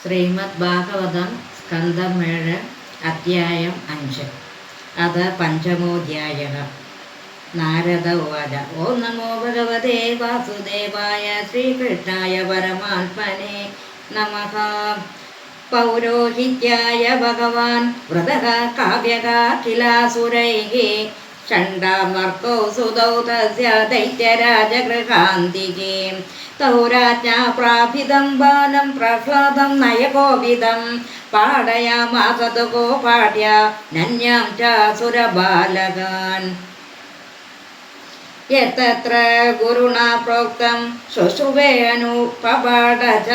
ശ്രീമദ് ഭാഗവതം സ്കന്ധം 7 അധ്യായം 5 അത പഞ്ചമോധ്യായ. നാരദ ഉവാച. ഓം നമോ ഭഗവതേ വാസുദേവായ ശ്രീകൃഷ്ണായ പരമാത്മനെ നമഃ. പൗരോഹിത്യായ ഭഗവാൻ വ്രതഃ കാവ്യക കിലാസുരൈഃ ഷണ്ഡാമർക്കൗ സുതൗ തസ്യ ദൈത്യരാജഗൃഹാന്തികേ തൗ രാജ്ഞാ പ്രാപിതം ബാലം പ്രഹ്ലാദം നയകോപിതം പാടയാമാസ ഗോപാഠ്യ നന്യാം ചാസുരബാലകാൻ. യത്ര ഗുരുണാ പ്രോക്തം ശുശ്രുവേ അനുപപാഠ ച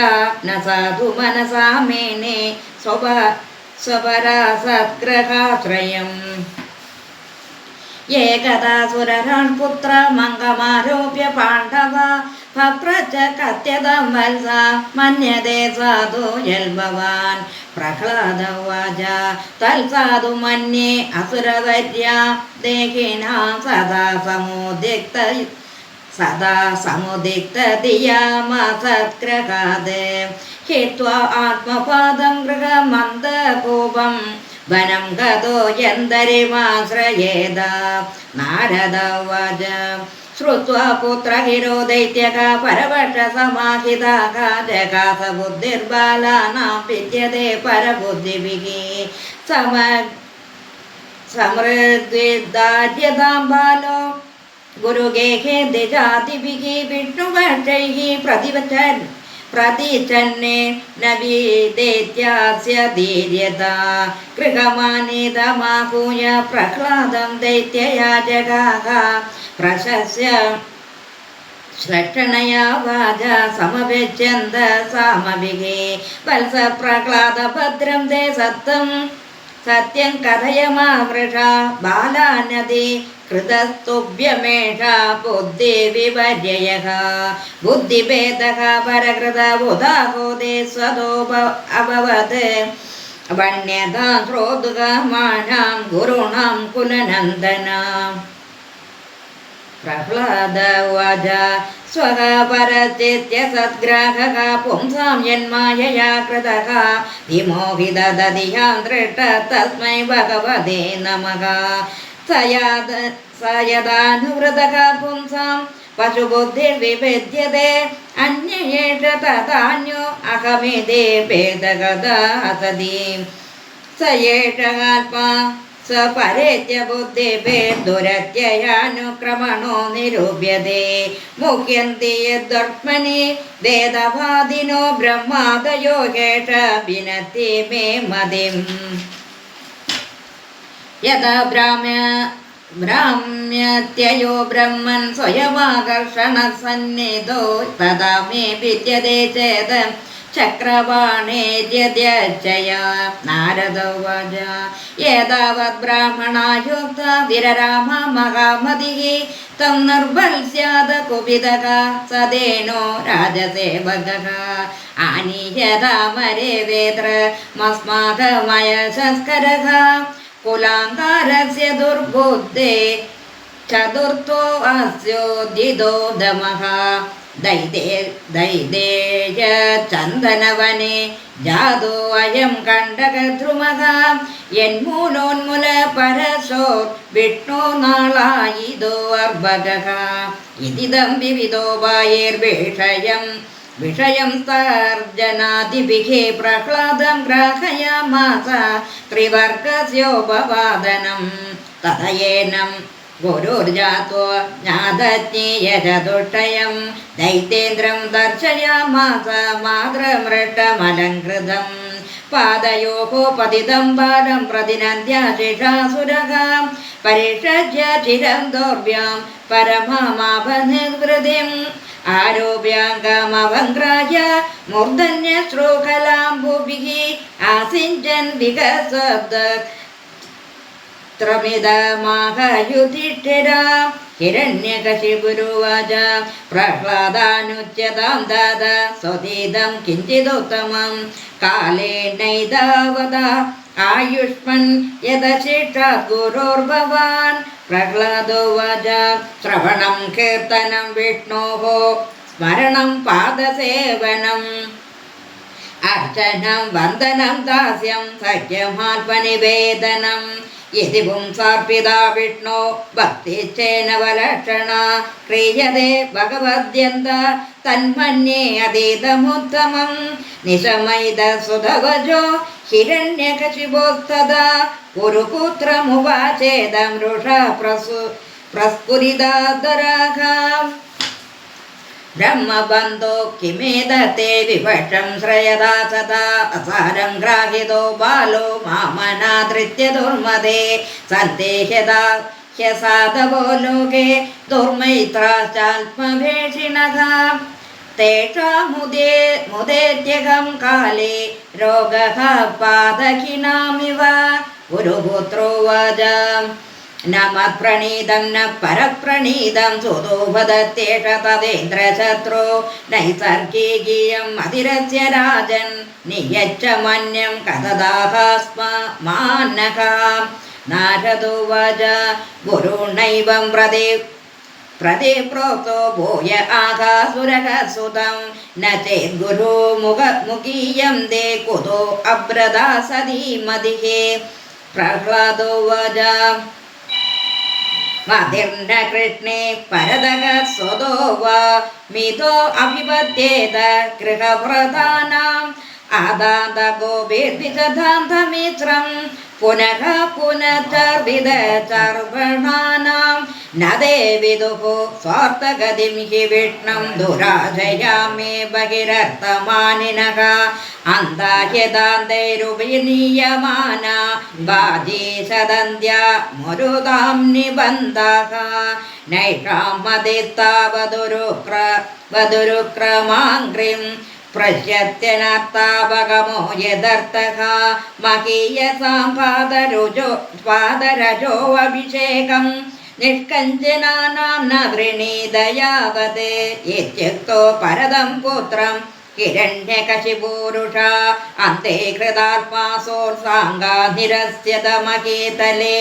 ന സാധു മനസാ മേനെ സ്വപരാസദ്ഗ്രഹാശ്രയം. ഏകദാ സുരരാൻ പുത്ര മംഗമാരോപ്യ പാണ്ഡവ ഭപ്രച്ച കത്യതം വത്സ മന്യതേ സാധു യൽഭവാൻ. പ്രഹ്ലാദ ഉവാച. തൽസാധു മന്യേ അസുരവര്യാ ദേഹിനാം സദാ സമുദിക്തധിയാമസത്ഗ്രഹാദേ ഹിത്വാ ആത്മപാദം ഗൃഹമന്ദകൂപം വനം ഗതോ യന്തരിമാശ്രയേത. നാരദ ഉവാച. ശ്രുത്വാ പുത്രഹിരോ ദൈത്യക പരവക്ഷസമാഹിതാക ജഗാസ ബുദ്ധിർബാലാനാം വിദ്യതേ പരബുദ്ധിഭിः സമൃദ്ധിദാര്യതാം ബാലോ ഗുരുഗേഹേ ദിജാതിഭിः വിഷ്ണുഭക്ഷൈः പ്രതിച്ഛന്നേ നവീദേത്യാസ്യ ധീര്യതാ. ഗൃഹമാനീതമാഹൂയ പ്രഹ്ലാദം ദൈത്യയാജകാഃ പ്രശസ്യ ശ്രക്ഷണയാ വാച സമവേച്യന്ത സാമഭിः. വത്സ പ്രഹ്ലാദ ഭദ്രം തേ സത്യം കഥയ മാ വൃഷ ബാലാനദി കൃതസ്തുഭ്യമേഷ ബുദ്ധിവിപര്യയഃ. ബുദ്ധിഭേദഃ പരകൃത ഉദാഹോദേ സ്വതോ അഭവത് വന്യതാ ശ്രോതുകമാനാം ഗുരുണാം കുലനന്ദന. പ്രഹ്ലാദ ഉവാച. സ്വഃ പരചിത്യ സദ്ഗ്രാഹക പുംസാം യന്മായയാ കൃതഃ വിമോഹിതദധിയാം ദൃഷ്ട തസ്മൈ ഭഗവതേ നമഃ. സയദാനുവൃതഃ പുംസാം പശുബുദ്ധിർവിപദ്യത്തെ അന്യേഷ തഥാന്യോ അഹമിതി ഭേദഗതാ സതി. സ ഏഷ ആത്മാ സ്വപരേത്യ ബുദ്ധിഭേദുരത്യയാനുക്രമണോ നിരൂപ്യത്തെ. മുഹ്യന്തി യദ്വർത്മനി വേദവാദിനോ ബ്രഹ്മാദയോ ഹേഷ വിനത്തി മേ മതിം. യഥാ ഭ്രാമ്യത്യയോ ബ്രഹ്മൻ സ്വയമാകർഷണസന്നിധോ തഥാ മേ വിദ്യതേ ചേത ചക്രവാണേര്യജയ. നാരദ ഉവാച. ഏതാവത് ബ്രാഹ്മണായുക്ത വിരരാമ മഹാമതിഃ തം നിർബൽസ്യാദ കുപിതഃ സദേനോ രാജസേവകഃ ആനീയതാമരേ വേത്ര മസ്മാകമയശസ്കരഃ കുലാങ്കാരസ്യ ദുർബുദ്ധേ ചതുർത്ഥോ അസ്യോദിതോ ദമഃ. ദൈദേയ ചന്ദനവനെ ജാതോ അയം കണ്ടകദ്രുമഃ യന്മൂലോന്മുല പരശോർ വിഷ്ണു നാളായിതോ അർഭകഃ. ഇതിദം വിവിധോ വിഷയം തർജനാദിഭിः പ്രഹ്ലാദം ഗ്രാഹയാമാസ ത്രിവർഗസ്യോപവാദനം. തദയേനം ഗുരുർജാതോ ജ്ഞാതജ്ഞേയചതുഷ്ടയം ദൈത്യേന്ദ്രം ദർശയാമാസ മാതൃമൃഷ്ടമലങ്കൃതം. പാദയോः പതിതം ബാലം പ്രതിനന്ദ്യാശിഷാസുരഃ പരിഷജ്യ ചിരം ദൗർഭ്യം പരമാമാപനിർവൃതിം ആരോപ്യാംഗമവംഗ്രാഹ്യ മൂർധന്യശ്ലോകലാംബുഭിः ആസിഞ്ചൻ വികസദ ത്രമിതമാഹ യുധിഷ്ഠിരാ. ഹിരണ്യകശിപുരുവാച. പ്രഹ്ലാദാനുച്യതാം ദാത സ്വതീദം കിഞ്ചിദുത്തമം കാലേനൈതാവത ആയുഷ്മൻ യദശിക്ഷാത് ഗുരോർഭവാൻ. പ്രഹ്ലാദോവാച. ശ്രവണം കീർത്തനം വിഷ്ണോഃ സ്മരണം പാദസേവനം अर्चनं वन्दनं दास्यं सख्यमात्मनिवेदनं यदि पुंसार्पिता विष्णो भक्तिश्चेनवलक्षणा क्रियते भगवद्यन्त तन्मन्ये अतीतमुत्तमं निशमैदसुधवजो हिरण्यकशिपोस्तदा कुरुपुत्रमुवाचेदं रुषा प्रस्फुरिदादराघाम् ब्रह्मबन्धो किमेदते विपक्षं श्रयदा सदा असारं ग्राहितो बालो मामनादृत्य दुर्मदे सन्देह्यदा ह्यसाधवो लोके दुर्मैत्राश्चाल्पभेषिणः तेषामुदेत्यगं काले रोगः पादकिनामिव गुरुपुत्रो वाच न मत्प्रणीतं न परप्रणीतं सुतो वदत्येष तदेन्द्रशत्रो नैसर्गिकीयम् अधिरस्य राजन् नियच्छ मन्यं कथदाः स्म मान्नः नारदो वाच गुरुणैवं प्रति प्रोक्तो भूय आकासुरः सुतं न चेद्गुरुमुखीयं ते कुतो अब्रदा सदीमतिः प्रह्लादो वाच मतिर्न कृष्णे परदः स्वदो वा मितो अभिपद्येत गृहव्रतानाम् आदान्तगोभिर्विदधान्तमित्रं पुनः पुनश्चर्विदचर्वणानां न ते विदुः स्वार्थगतिं हि विष्णुं दुराजयामे बहिरर्थमानिनः अन्ताह्यदान्तैरुपनीयमाना बाजी सदन्त्या मरुदां निबन्धः नैषां मदित्तावदुरुक्रमाङ्घ्रिं प्रश्यत्यनर्तावगमो यदर्थः महीयसां पादरजो अभिषेकं निष्कञ्चनानां न वृणीत यावत् इत्युक्तो परदं पुत्रं हिरण्यकशिपूरुषा अन्ते कृतात्मासोर्साङ्गा निरस्यत महीतले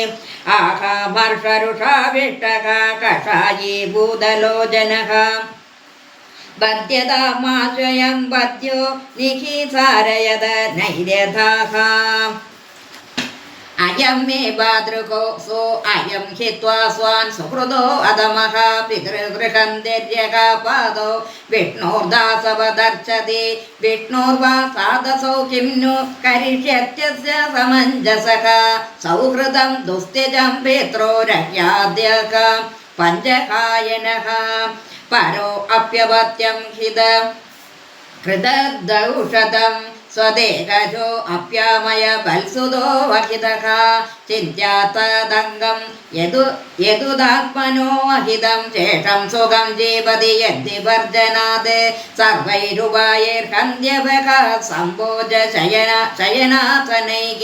आहामर्षरुषाविष्टः कषायी भूदलोचनः बध्यतामाश्रयं बद्ध्यो निहिसारयद नैर्यथाः अयं मे भातृको सो अयं हित्वा स्वान् सुहृदो अधमः पितृगृहं त्यज्यकापादो विष्णोर्दासवदर्शति विष्णोर्वा साधसौ किं नु करिष्यत्यस्य समञ्जसः सौहृदं दुस्त्यजं पित्रोरह्याद्यः पञ्चकायनः परो अप्यवत्यं हृदौषधं स्वदेहजो अप्यामय बल्सुदो वहितः चिन्त्यातदङ्गं यदुदात्मनो अहितं शेषं सुखं जीवति यद्विवर्जनात् सर्वैरुपायैर्हन्त्यवः सम्भोज शयनासनैः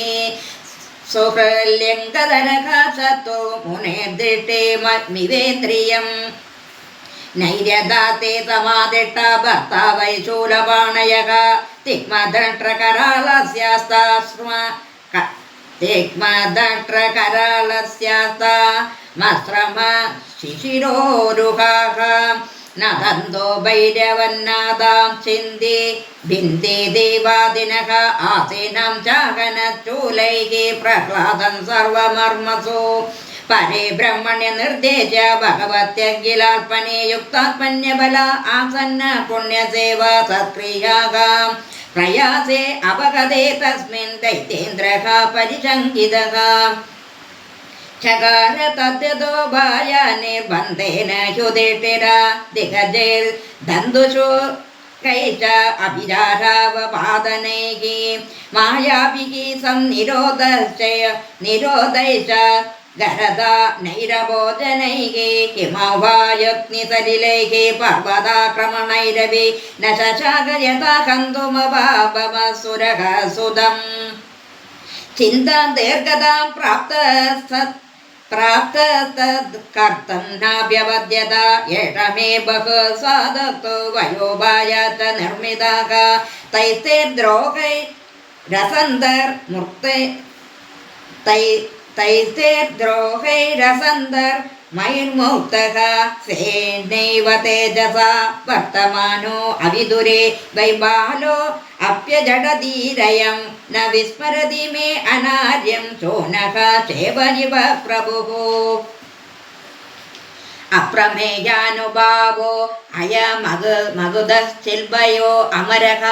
सुहृल्यङ्गदनः सत्तो मुनेर्दृष्टे मिवेन्द्रियम् नैर्यदाते समादिष्टा भक्ता वै शूलपाणयः तिग्मदष्ट्रकरालस्यास्ता मस्रम शिशिरोरुहाः न दन्तो भैरवन्नादां छिन्दी भिन्दी देवादिनः आसीनं चागनचूलैः प्रह्लादं सर्वमर्मसु परे ब्रह्मण्य निर्देश भगवत्यखिलार्पणे युक्तात्मन्यबल आसन्न पुण्यसेवा सत्क्रियाः प्रयासे अपगते तस्मिन् दैत्येन्द्रः परिशङ्कितः चकार तद्यतो भायानिर्बन्धेन युधिष्ठिरा दिग्गजैर्दन्दुषु कैच अभिचारावपादनैः मायाभिः संनिरोधैश्च गरदा नैरभोजनैः हिमवायुग्निसलिलैः पर्वताक्रमणैरपि न शशाक यथा हन्तुमभावमसुरः सुदम् चिन्ता दीर्घतां प्राप्तस्तत्कर्तं नाभ्यवद्यत एष मे बहु साधक्तो वयोभायात् निर्मिताः तैस्तेर्द्रोहैरसन्दर्मैर्मुक्तः सेनैव तेजसा वर्तमानो अविदुरे वै बालो अप्य जडधीरयं न विस्मरति मे अनार्यं शोनः सेवनिव प्रभुः अप्रमेयानुभावो अयमगुदश्चिल्भयो अमरः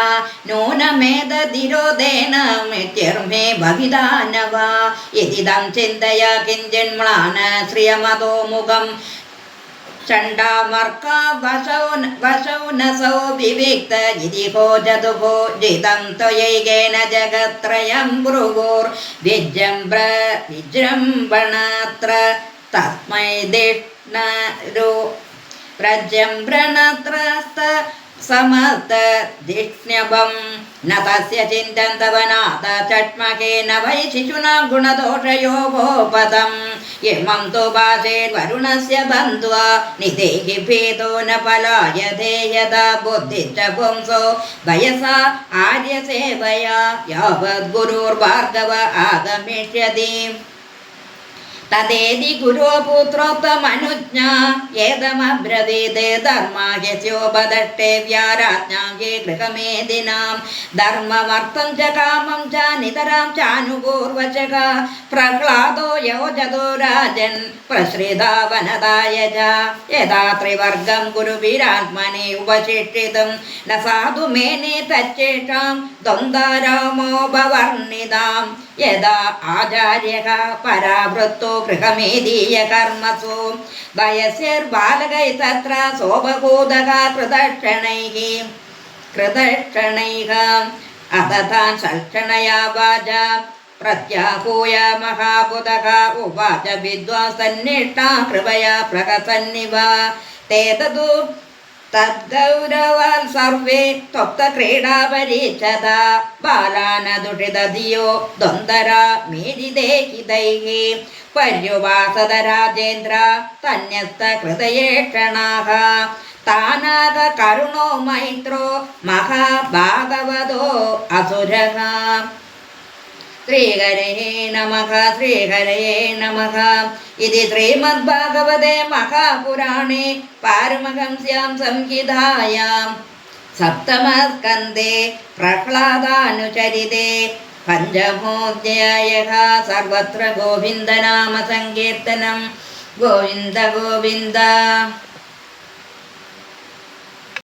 नूनमेतधिरोधेन मृत्युर्मे भविता न वा इदिदं चिन्तय किञ्चिन्म्लान श्रियमतो मुखं चण्डामर्का वसौ नसौ विविक्त इति भोजतुभो जितं त्वयैकेन जगत्त्रयं भ्रुवोर्विजृम्भणत्र तस्मै दिष्णरो प्रजृम्भणत्रस्त समर्थ दिष्ण्यभं न तस्य चिन्तन्तवनाथ चट्मकेन वै शिशुना गुणदोषयोगोपदम् इमं तु भाषेर्वरुणस्य बन्ध्वा निदेहि भेदो न पलायते यदा बुद्धिश्च पुंसो वयसा आर्यसेवया यावद्गुरुर्भार्गव आगमिष्यति तदेति गुरो पुत्रोक्तमनुज्ञा एतमब्रवीत् धर्माह्यस्योपदष्टे व्याराज्ञाङ्गे गृहमेदिनां धर्ममर्थं च कामं च नितरां चानुपूर्वचः प्रह्लादो योजतो राजन् प्रसृतावनदाय च यदा त्रिवर्गं गुरुभिरात्मने उपशिक्षितं न साधु मेने तच्चेषां द्वन्द्वरामोपवर्णितां यदा आचार्यः परावृत्तो गृहमेदीयकर्मसु वयस्यैर्बालकै तत्र सोपभूतः कृतक्षणैः अततान् सल्क्षणया वाचा प्रत्याहूय महाबुधः उवाच विद्वांसन्निष्ठा कृपया प्रहसन्निव ते तु तद्गौरवान् सर्वे त्वक्तक्रीडा परीक्षता बालान् दुषितधियो द्वन्द्वरा मेदिते हितैः पर्युवासद राजेन्द्र तन्यस्तहृदयेक्षणाः तानागकरुणो मैत्रो महाभागवतो असुरः श्रीहरये नमः इति श्रीमद्भागवते महापुराणे पारमहंस्यां संहितायां सप्तमस्कन्धे प्रह्लादानुचरिते पञ्चमोऽध्यायः सर्वत्र गोविन्दनामसङ्कीर्तनं गोविन्द गोविन्द।